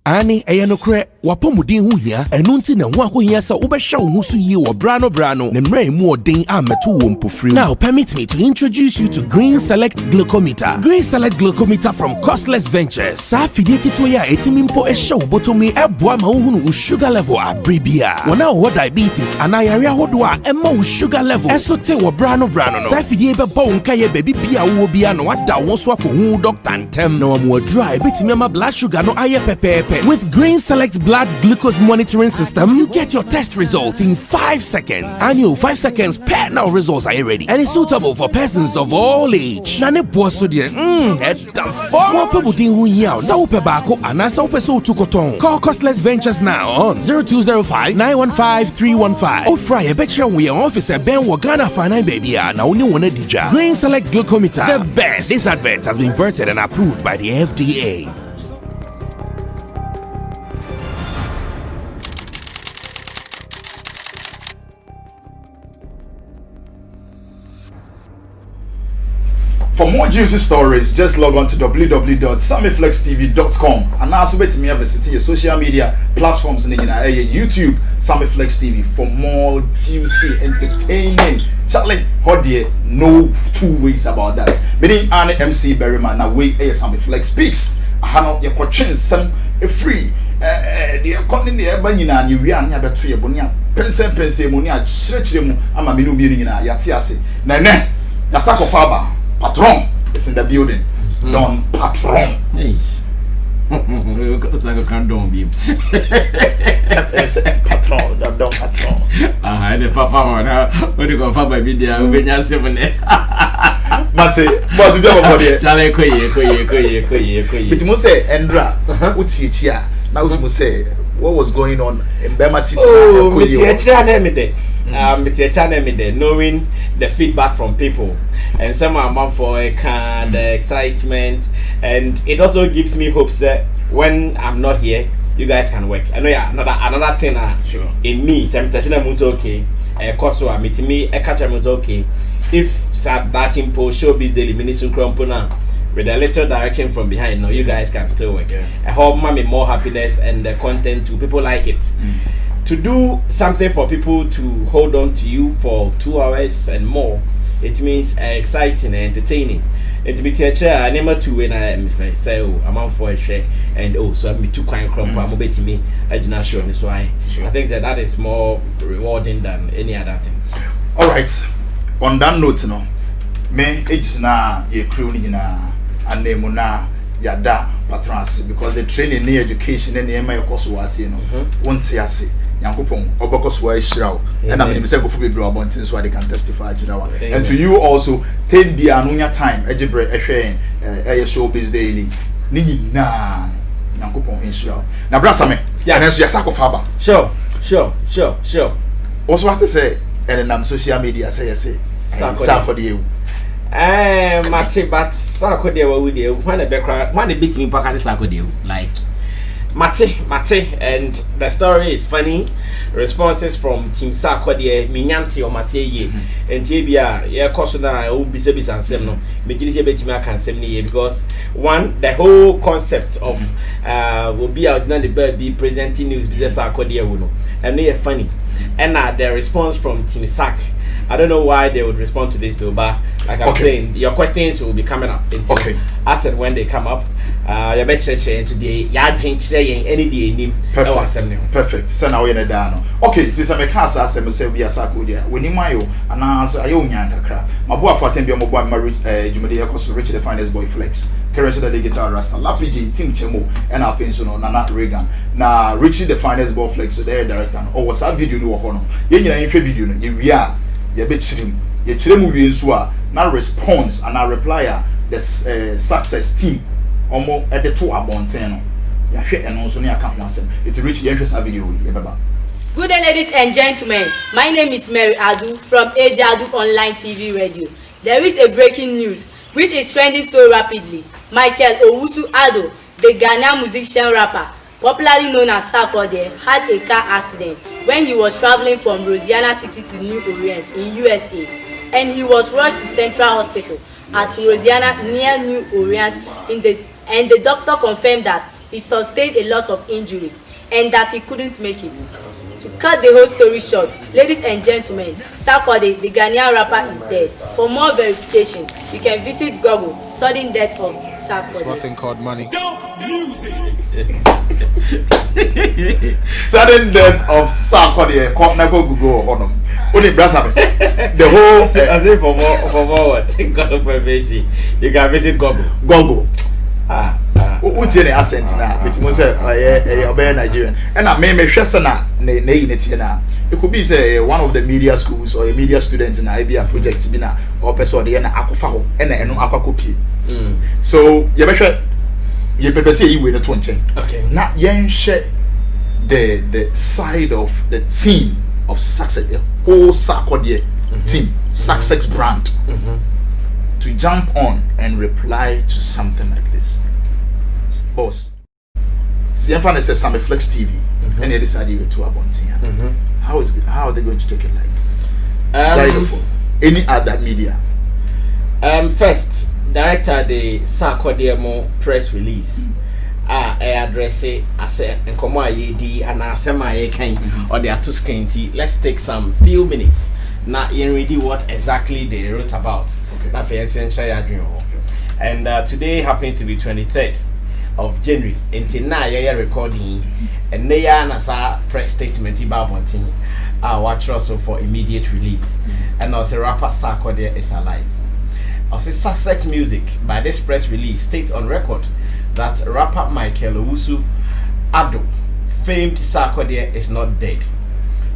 Ani eyanokre wapomudin hu hia enu nti ne ho ahohia sa wobehwe wo so yi wo brano ne mra mu odin ameto wo mpofri. Now permit me to introduce you to Green Select Glucometer. Green Select Glucometer from Costless Ventures. Sa fidie kitwa ya etimimpo ehwe botomi eboa ma wo hunu sugar level abribia. Wona wo diabetes anayare ahodo a emma wo sugar level esote wo brano no. Sa fidie beba wo nkaye baby bia wo bia no wada wo so akohu doctor ntem na wo mo dry betimi ma blood sugar no aye pepepe. With Green Select Blood Glucose Monitoring System, you get your test results in 5 seconds. And you 5 seconds per now results are ready. And it's suitable for persons of all age. Nane boso die, the form of pebudin hu yaw. Sa upe bako ana sa upe so tukoton. Call Costless Ventures now on 0205-915-315. Or fry a betcha we officer Ben Wagana Fana baby na only one dija. Green Select Glucometer, the best. This advert has been vetted and approved by the FDA. For more juicy stories, just log on to www.samiflextv.com and also bet me visit your social media platforms in YouTube, Samiflex TV for more juicy, entertaining. Charlie, Hodie, no two ways about that. Meaning Anne MC Berryman, now way Samiflex speaks. I have your questions, some free. The economy, the Banina, you ran here between your bonia, pense, monia, stretch them, I'm a minu meeting in a yatiasi. Nene, Yasako Faba. Patron is in the building. Don Patron. Patron, Don Patron. The papa, what you go for by video? When you're 7. Mate, boss, we have a body. Charlie, It must say, Endra, what's here? Now, it must say, what was going on in Bema City? Oh, knowing the feedback from people and some amount for the excitement, and it also gives me hopes that when I'm not here, you guys can work. I know another thing sure. In me, some was okay. Kosoa meeting me, a catcher was okay. If that impo showbiz daily ministry crumpuna with a little direction from behind, no, you guys can still work. I hope mommy more happiness and the content too. People like it. To do something for people to hold on to you for 2 hours and more, it means exciting and entertaining. And to be teacher, I never two when I say, oh, I'm on for a share, and oh, so I'm too kind crump, I'm betting me, I do not show this why. I think that is more rewarding than any other thing. All right, on that note, no, me age na ye crew na and name na yada patrons because the training near education and the my course was once I see. Yankopon obokoswa Israel and I mean say go for be bro abontin so they can testify to that one. And to you also take the anunya time ejibre ehwe showbiz daily ni nyina Yankopon Israel na brasa me and so yasako faba sure also what to say and on social media say sako de Mate but sako de we dey when the background when the beat me pack sako de like Mate, and the story is funny. Responses from Team Sarkodie, Minyanti or Maseye, and Tibia, yeah, Kosuna, will be service and Semno, Majority Betima can send me because one, the whole concept of will be out the bird be presenting news business Sarkodie, and they are funny. And the response from Team Sak. I don't know why they would respond to this though, but like I'm saying, your questions will be coming up. As and when they come up, you bet today, you drink today, any day. Perfect. So now we're done. Okay, this is a casa, as I say, we are Sakudia. When you mayo, and answer a young yanka. My boy for Tempio Mobile marriage, Jumedia Costa Richie, the finest boy flex. Currency the guitar rasta, Lapiji, Tim Chemo, and our fans on Nana Reagan. Now, Richie, the finest boy flex, so they're director. Or was that video no honor? You video, you are. Ye betrim ye chiremu wi nso a na response and a reply the success team omo e de to abonten no ya hwe eno nso ne aka ho asem it reach ye hwe sa video ye baba. Good day, ladies and gentlemen, my name is Mary Adu from Ejadu Online TV Radio. There is a breaking news which is trending so rapidly. Michael Owusu Ado, the Ghanaian musician rapper popularly known as Sarkodie, had a car accident when he was traveling from Louisiana City to New Orleans in USA, and he was rushed to Central Hospital at Louisiana near New Orleans and the doctor confirmed that he sustained a lot of injuries and that he couldn't make it. To cut the whole story short, ladies and gentlemen, Sarkodie, the Ghanaian rapper, is dead. For more verification, you can visit Google sudden death of Sarkodie. There's one thing called money. Sudden death of Sarkodie. Never Google honor. Only Brassam. The whole. I say for more what? God information. You can visit Google. Google. What's the accent now? But you say I Nigerian. And I may share na. It could be say one of the media schools or a media student in IBA project bina or person the na akufa ho and no akwakopi. So you better you prepare say you win the 20. Okay. Now yen share the side of the team of success, the whole Sarkodie team, success brand, to jump on and reply to something like this. Boss, CFN says Sameflex TV, and they decided to abontia. How are they going to take it like? Any other media? First, director the Sarkodie press release. I address it as a nkomo ayedi and asema ayekan or they are too scanty. Let's take some few minutes. Now you ready what exactly they wrote about. And today happens to be 23rd of January. Until now, you're recording, and they are a press statement about wanting watch also for immediate release. And also, rapper Sarkodie is alive. Also, Sussex Music by this press release states on record that rapper Michael Owusu Ado, famed Sarkodie, is not dead.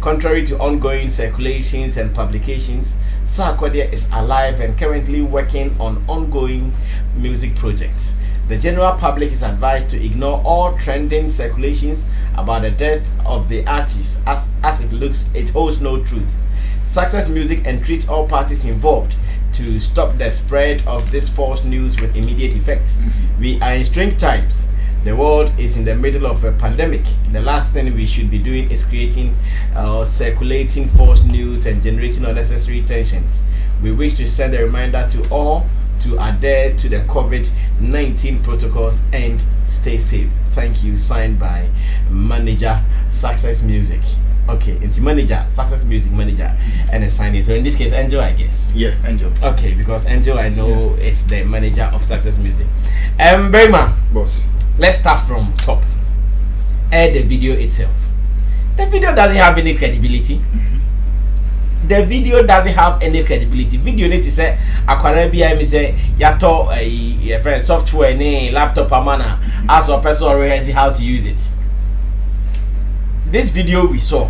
Contrary to ongoing circulations and publications, Sarkodie is alive and currently working on ongoing music projects. The general public is advised to ignore all trending circulations about the death of the artist as it looks it holds no truth. Success Music entreats all parties involved to stop the spread of this false news with immediate effect. We are in strange times. The world is in the middle of a pandemic. The last thing we should be doing is creating or circulating false news and generating unnecessary tensions. We wish to send a reminder to all to adhere to the COVID-19 protocols and stay safe. Thank you. Signed by Manager Success Music. Okay, into Manager Success Music Manager and a sign. So in this case, Angel, I guess. Yeah, Angel. Okay, because Angel, I know is the manager of Success Music. Berryman, Boss. Let's start from top. Air the video itself. The video doesn't have any credibility. The video doesn't have any credibility. Video need to say akwara bia me say yato a friend software ni laptop amana as a person already how to use it. This video we saw,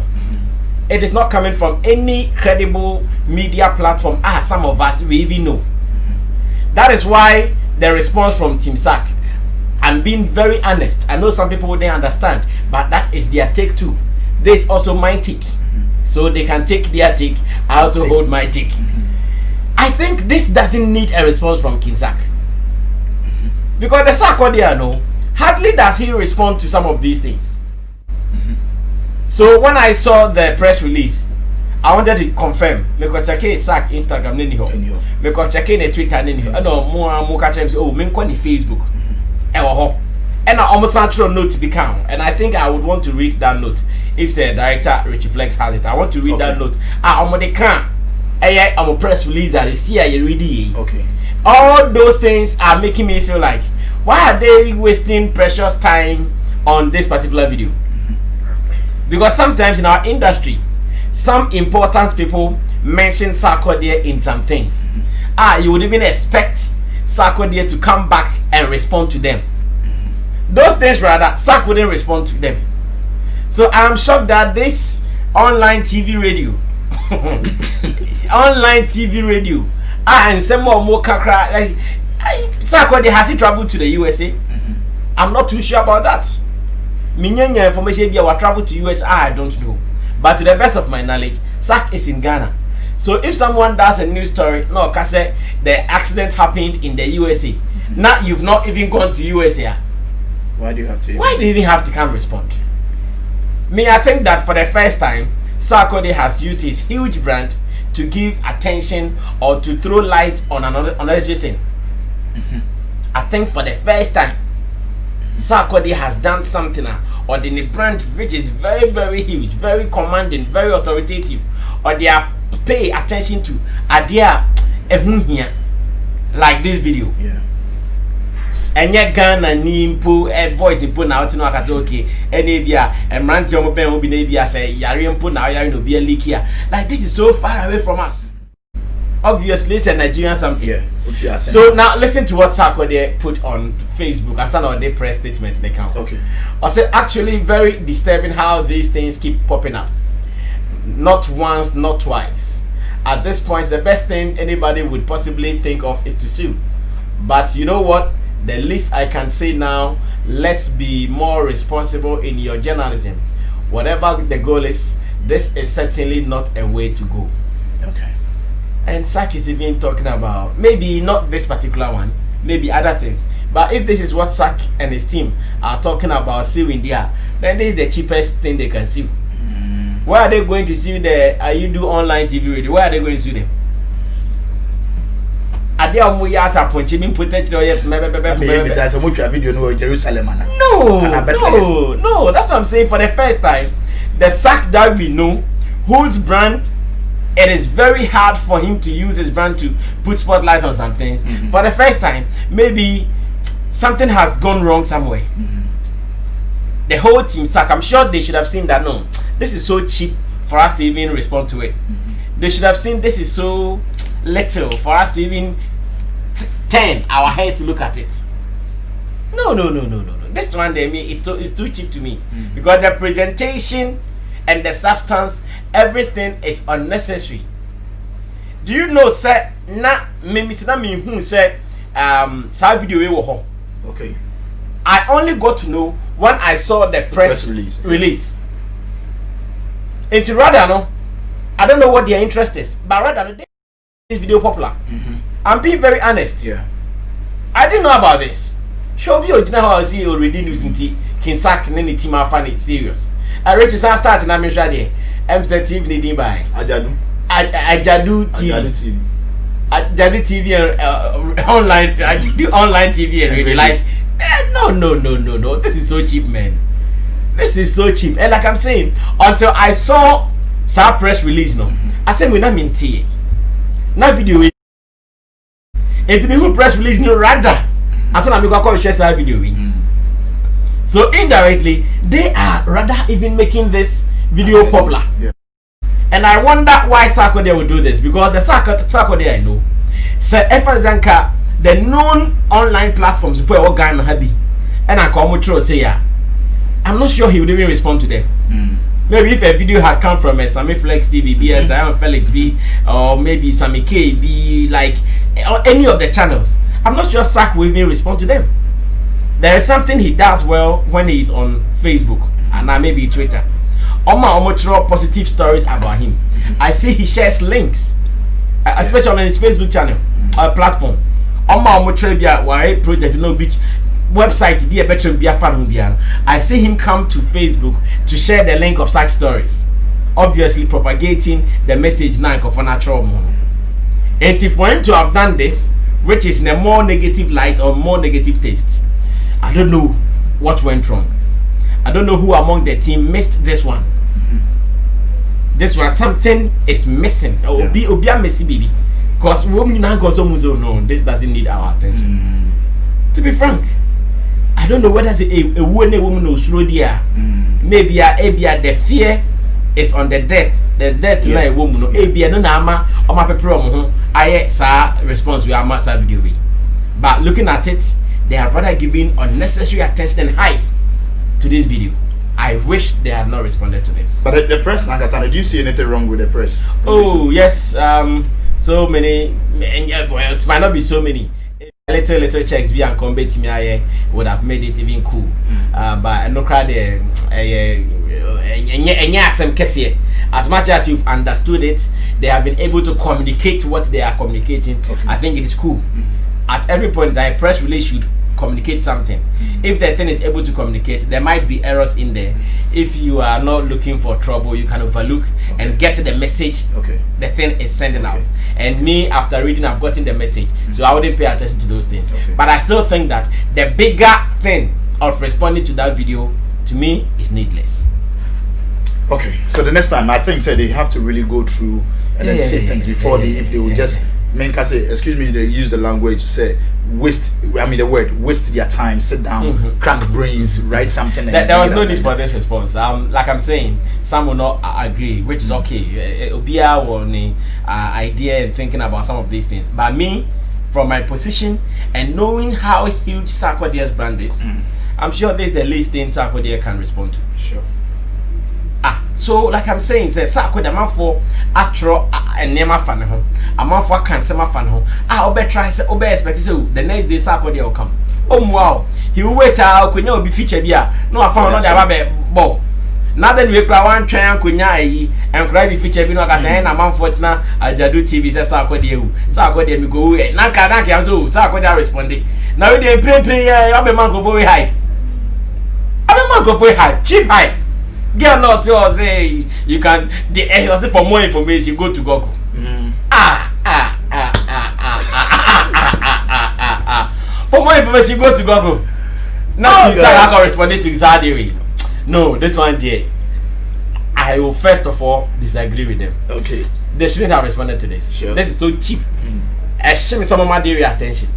it is not coming from any credible media platform as some of us we even know. That is why the response from Team Sack, I'm being very honest. I know some people wouldn't understand, but that is their take too. This is also my take. So they can take their take. I also hold my take. I think this doesn't need a response from King Sack. Because the Sarkodie, no, hardly does he respond to some of these things. So when I saw the press release, I wanted to confirm. Because check in Sack Instagram, because check in Twitter, no more catch him. Oh, me Facebook. And I almost natural note to become, and I think I would want to read that note if the director Richie Flex has it. I want to read that note. I'm on the can. I'm a press release. I see I read. Okay. All those things are making me feel like, why are they wasting precious time on this particular video? Because sometimes in our industry, some important people mention Sarkodie in some things. You would even expect Sarkodie to come back and respond to them. Those things rather, Sack wouldn't respond to them. So I'm shocked that this online TV radio, and some more kakra, Sarkodie, has he traveled to the USA? I'm not too sure about that. Minyanya information be our travel to US, I don't know. But to the best of my knowledge, Sack is in Ghana. So if someone does a news story, no, cause the accident happened in the USA. Now you've not even gone to USA. Why do you have to? Why do you even have to come respond? I think that for the first time, Sarkodie has used his huge brand to give attention or to throw light on another thing. I think for the first time. Sarkodie has done something or the brand which is very, very huge, very commanding, very authoritative, or they are pay attention to idea here like this video. Yeah. And yet Ghana nimpo a voice input now to know I say okay enabia and ranti omo ben obi na bia say yare input now yare no be a leak here. Like this is so far away from us. Obviously it's a Nigerian something. Yeah. So now listen to what Sarkodie put on Facebook as an they press statement they count. Okay. I said actually very disturbing how these things keep popping up. Not once, not twice. At this point, the best thing anybody would possibly think of is to sue. But you know what? The least I can say now, let's be more responsible in your journalism. Whatever the goal is, this is certainly not a way to go. Okay. And SAC is even talking about, maybe not this particular one, maybe other things. But if this is what SAC and his team are talking about suing there, then this is the cheapest thing they can sue. Why are they going to sue you do online TV radio? Why are they going to sue them? Are they on yas are punching me potential? Besides, I watch a video no Jerusalem. No, that's what I'm saying. For the first time, the SAC that we know, whose brand, it is very hard for him to use his brand to put spotlight on some things. For the first time, maybe something has gone wrong somewhere. The whole team SAC, I'm sure they should have seen that. No, this is so cheap for us to even respond to it. They should have seen this is so little for us to even turn our heads to look at it. No. This one, it's too cheap to me because the presentation and the substance, everything is unnecessary. Do you know, sir? Who said some video we were home. Okay. I only got to know when I saw the press release. Into rather no, I don't know what their interest is, but rather this video popular. I'm being very honest. Yeah. I didn't know about this. Show me original how I see already news in King Sack and any team are funny serious. I reach the start and I'm in Shadi. MZ TV needing by Ajadu TV. Ajadu TV and online. I do online TV and really like. No. This is so cheap, man. This is so cheap. And like I'm saying, until I saw some press release, no, I said we not mean tea. Now video. And me who press release no rather. I said I'm going to share some video. So indirectly, they are rather even making this video popular. Yeah. And I wonder why Sarkodie will do this, because the Sarkodie I know, Sir Efa Zanka, the known online platforms where what Ghana happy, and I come to say yeah, I'm not sure he would even respond to them. Maybe if a video had come from Sami Flex TV, BS, Felix B, or maybe Sami K B, like any of the channels, I'm not sure SAC will even respond to them. There is something he does well when he's on Facebook and maybe Twitter. Oma positive stories about him. I see he shares links, especially on his Facebook channel platform. Oma bia why project no beach website be a better be a fan who I see him come to Facebook to share the link of such stories, obviously propagating the message now of a natural mono. And if for him to have done this, which is in a more negative light or more negative taste, I don't know what went wrong. I don't know who among the team missed this one. This one, something is missing. Be a messy baby. Because no, this doesn't need our attention. To be frank, I don't know whether it's a woman who's slow there. Maybe the fear is on the death. The death like woman. Maybe no nama or my people. I saw response we are massive video. But looking at it, they have rather given unnecessary attention and hype to this video. I wish they had not responded to this. But the press, Nagasana, do you see anything wrong with the press? Oh yes, so many. It might not be so many. Little checks be and combat me I would have made it even cool. But no crowd as much as you've understood it, they have been able to communicate what they are communicating. I think it is cool. At every point that a press release should communicate something. If the thing is able to communicate, there might be errors in there. If you are not looking for trouble, you can overlook and get the message the thing is sending out. And me, after reading, I've gotten the message, so I wouldn't pay attention to those things. But I still think that the bigger thing of responding to that video, to me, is needless. Okay, so the next time I think they have to really go through and then say things before if they will just say, excuse me, they use the language to say waste their time, sit down, crack brains, write something. There was no need for this response. Like I'm saying, some will not agree, which is okay. It'll be our idea and thinking about some of these things. But me, from my position and knowing how huge Sarkodie's brand is, I'm sure this is the least thing Sarkodie can respond to. Sure. So like I'm saying, say Sarkodie man for atro and nema fan ho. A man for cancel fan ho. Obe try say obe expect say the next day Sarkodie will come. Oh wow. He will wait konya obi feature bia. No afa no dey be ball. Now then we kra wan twan konya yi and kra bi feature bi no ka say na man for na Ajadu TV say Sarkodie hu. Sarkodie mi go na ka so Sarkodie responding. Now we dey pray obe man go for hype. Obe man go for hype, cheap hype. Girl not to say you can for more information go to Google. For more information go to Google. Now you say I can respond to Zadiri. No, this one there. I will first of all disagree with them. Okay. They shouldn't have responded to this. Sure. This is so cheap. Show me some of my dairy attention.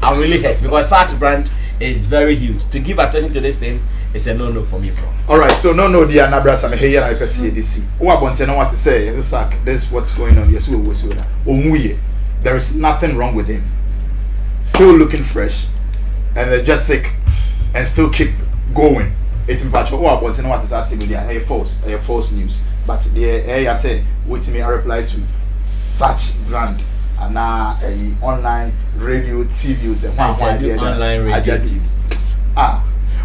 I'm really hurt because Sark's brand is very huge. To give attention to this thing, it's a no for me, bro. Alright, so no, dear Nabras, I'm here and I see this. Oh, I want to know what to say. Yes, Sark, this is what's going on. Yes, there is nothing wrong with him. Still looking fresh, energetic, and still keep going. It's important. Oh, I want to know what to say. False news. But the I say, wait me, I reply to such brand. And now online radio TV online radio TV.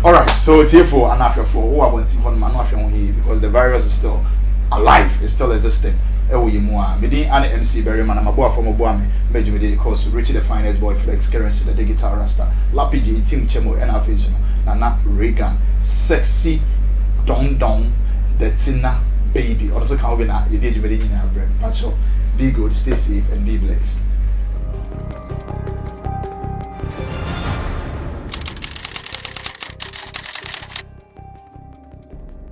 Alright, so it's here for an after for who I want to here because the virus is still alive, it's still existing. Medi and MC Berryman, I'm a boy from Obuame, Major Medi, because Richie the Finest Boy Flex, Currency, the Digital Rasta, Lapiji, Tim Chemo, and Afis, Nana Reagan, Sexy, Don, the Tina Baby. Also, can we not? You did Medi in our brain. Be good, stay safe, and be blessed.